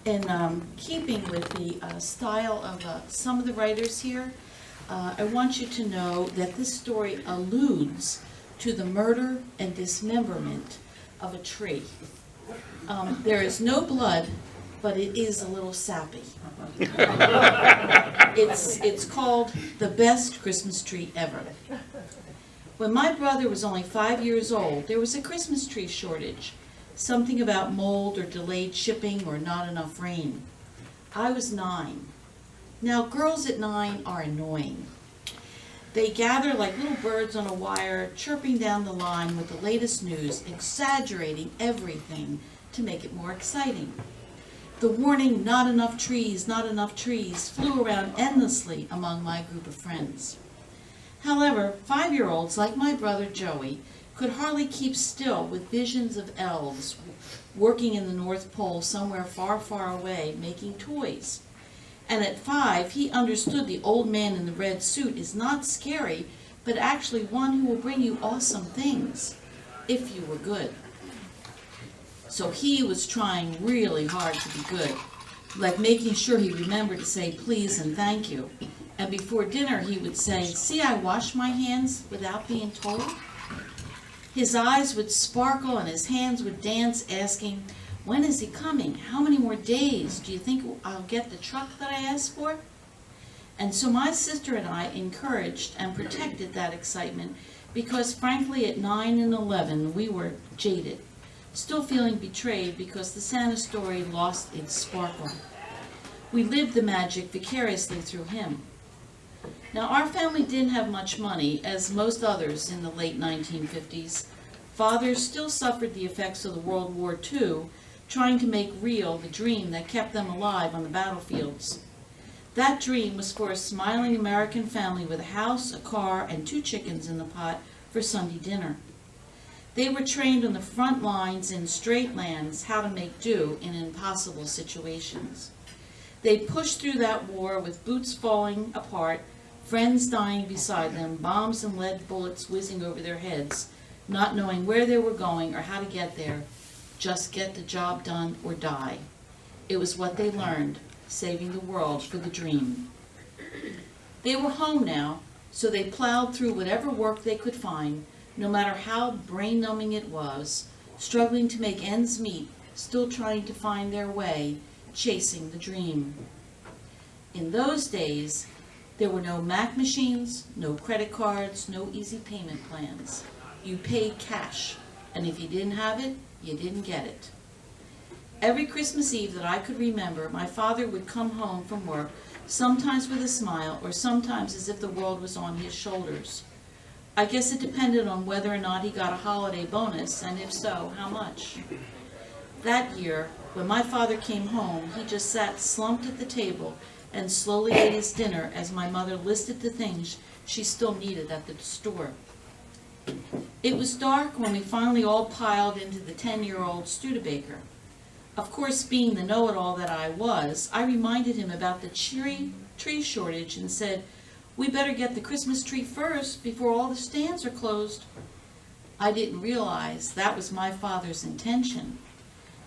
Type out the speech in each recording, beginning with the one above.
In keeping with the style of some of the writers here, I want you to know that this story alludes to the murder and dismemberment of a tree. There is no blood, but it is a little sappy. It's called The Best Christmas Tree Ever. When my brother was only 5 years old, there was a Christmas tree shortage. Something about mold or delayed shipping or not enough rain. I was 9. Now, girls at 9 are annoying. They gather like little birds on a wire, chirping down the line with the latest news, exaggerating everything to make it more exciting. The warning, not enough trees, flew around endlessly among my group of friends. However, 5-year-olds like my brother Joey could hardly keep still with visions of elves working in the North Pole somewhere far, far away, making toys. And at 5, he understood the old man in the red suit is not scary, but actually one who will bring you awesome things, if you were good. So he was trying really hard to be good, like making sure he remembered to say please and thank you. And before dinner he would say, "See, I wash my hands," without being told. His eyes would sparkle and his hands would dance, asking, "When is he coming? How many more days? Do you think I'll get the truck that I asked for?" And so my sister and I encouraged and protected that excitement because, frankly, at 9 and 11, we were jaded, still feeling betrayed because the Santa story lost its sparkle. We lived the magic vicariously through him. Now, our family didn't have much money, as most others in the late 1950s. Fathers still suffered the effects of the World War II, trying to make real the dream that kept them alive on the battlefields. That dream was for a smiling American family with a house, a car, and 2 chickens in the pot for Sunday dinner. They were trained on the front lines in straight lands how to make do in impossible situations. They pushed through that war with boots falling apart, friends dying beside them, bombs and lead bullets whizzing over their heads, not knowing where they were going or how to get there. Just get the job done or die. It was what they learned, saving the world for the dream. They were home now, so they plowed through whatever work they could find, no matter how brain-numbing it was, struggling to make ends meet, still trying to find their way, chasing the dream. In those days, there were no Mac machines, no credit cards, no easy payment plans. You paid cash, and if you didn't have it, you didn't get it. Every Christmas Eve that I could remember, my father would come home from work, sometimes with a smile, or sometimes as if the world was on his shoulders. I guess it depended on whether or not he got a holiday bonus, and if so, how much. That year, when my father came home, he just sat slumped at the table and slowly ate his dinner as my mother listed the things she still needed at the store. It was dark when we finally all piled into the 10-year-old Studebaker. Of course, being the know-it-all that I was, I reminded him about the tree shortage and said, "We better get the Christmas tree first before all the stands are closed." I didn't realize that was my father's intention.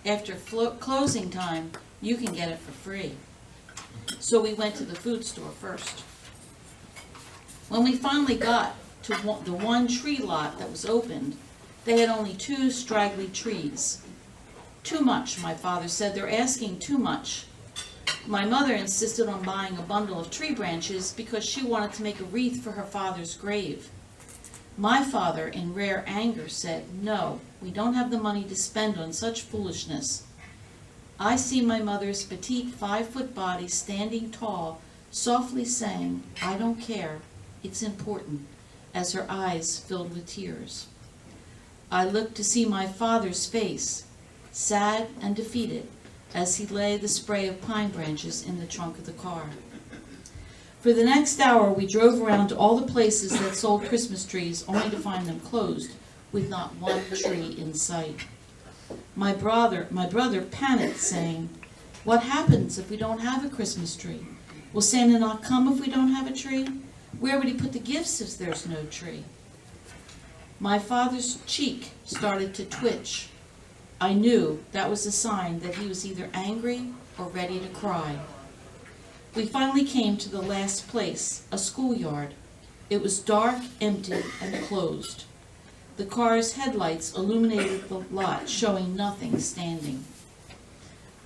After closing time, you can get it for free. So we went to the food store first. When we finally got to the one tree lot that was opened, they had only 2 straggly trees. "Too much," my father said. "They're asking too much." My mother insisted on buying a bundle of tree branches because she wanted to make a wreath for her father's grave. My father, in rare anger, said, "No, we don't have the money to spend on such foolishness." I see my mother's petite 5-foot body standing tall, softly saying, "I don't care, it's important," as her eyes filled with tears. I looked to see my father's face, sad and defeated, as he lay the spray of pine branches in the trunk of the car. For the next hour, we drove around to all the places that sold Christmas trees, only to find them closed, with not one tree in sight. My brother panicked, saying, "What happens if we don't have a Christmas tree? Will Santa not come if we don't have a tree? Where would he put the gifts if there's no tree?" My father's cheek started to twitch. I knew that was a sign that he was either angry or ready to cry. We finally came to the last place, a schoolyard. It was dark, empty, and closed. The car's headlights illuminated the lot, showing nothing standing.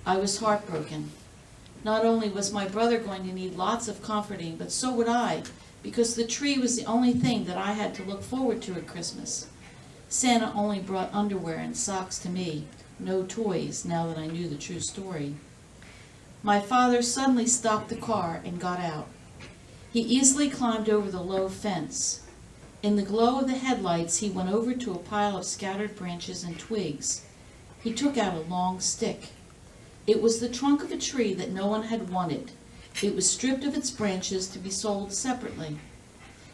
I was heartbroken. Not only was my brother going to need lots of comforting, but so would I, because the tree was the only thing that I had to look forward to at Christmas. Santa only brought underwear and socks to me, no toys, now that I knew the true story. My father suddenly stopped the car and got out. He easily climbed over the low fence. In the glow of the headlights, he went over to a pile of scattered branches and twigs. He took out a long stick. It was the trunk of a tree that no one had wanted. It was stripped of its branches to be sold separately.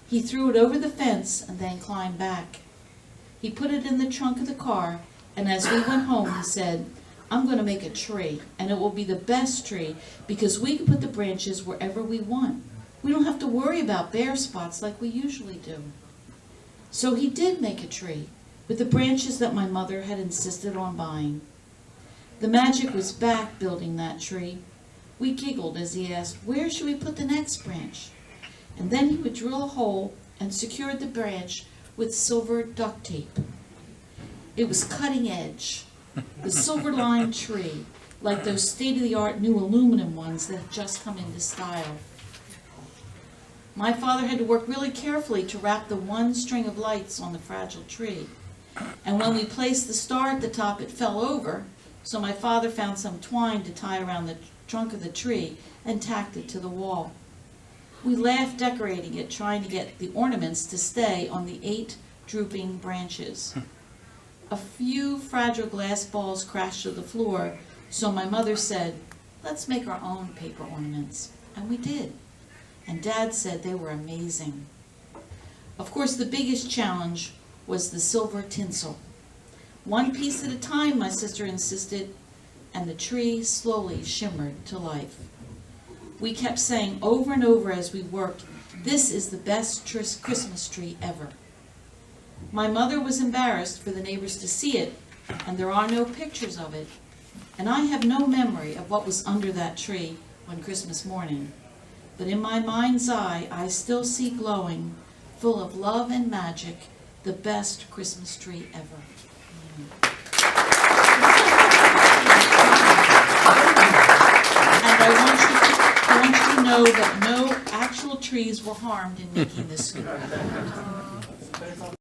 He threw it over the fence and then climbed back. He put it in the trunk of the car, and as we went home, he said, "I'm going to make a tree, and it will be the best tree because we can put the branches wherever we want. We don't have to worry about bare spots like we usually do." So he did make a tree with the branches that my mother had insisted on buying. The magic was back building that tree. We giggled as he asked, "Where should we put the next branch?" And then he would drill a hole and secured the branch with silver duct tape. It was cutting edge, the silver-lined tree, like those state-of-the-art new aluminum ones that have just come into style. My father had to work really carefully to wrap the one string of lights on the fragile tree. And when we placed the star at the top, it fell over, so my father found some twine to tie around the trunk of the tree and tacked it to the wall. We laughed decorating it, trying to get the ornaments to stay on the 8 drooping branches. A few fragile glass balls crashed to the floor, so my mother said, "Let's make our own paper ornaments." And we did. And Dad said they were amazing. Of course, the biggest challenge was the silver tinsel. One piece at a time, my sister insisted, and the tree slowly shimmered to life. We kept saying over and over as we worked, "This is the best Christmas tree ever." My mother was embarrassed for the neighbors to see it, and there are no pictures of it, and I have no memory of what was under that tree on Christmas morning. But in my mind's eye, I still see glowing, full of love and magic, the best Christmas tree ever. And I want you to know that no actual trees were harmed in making this story.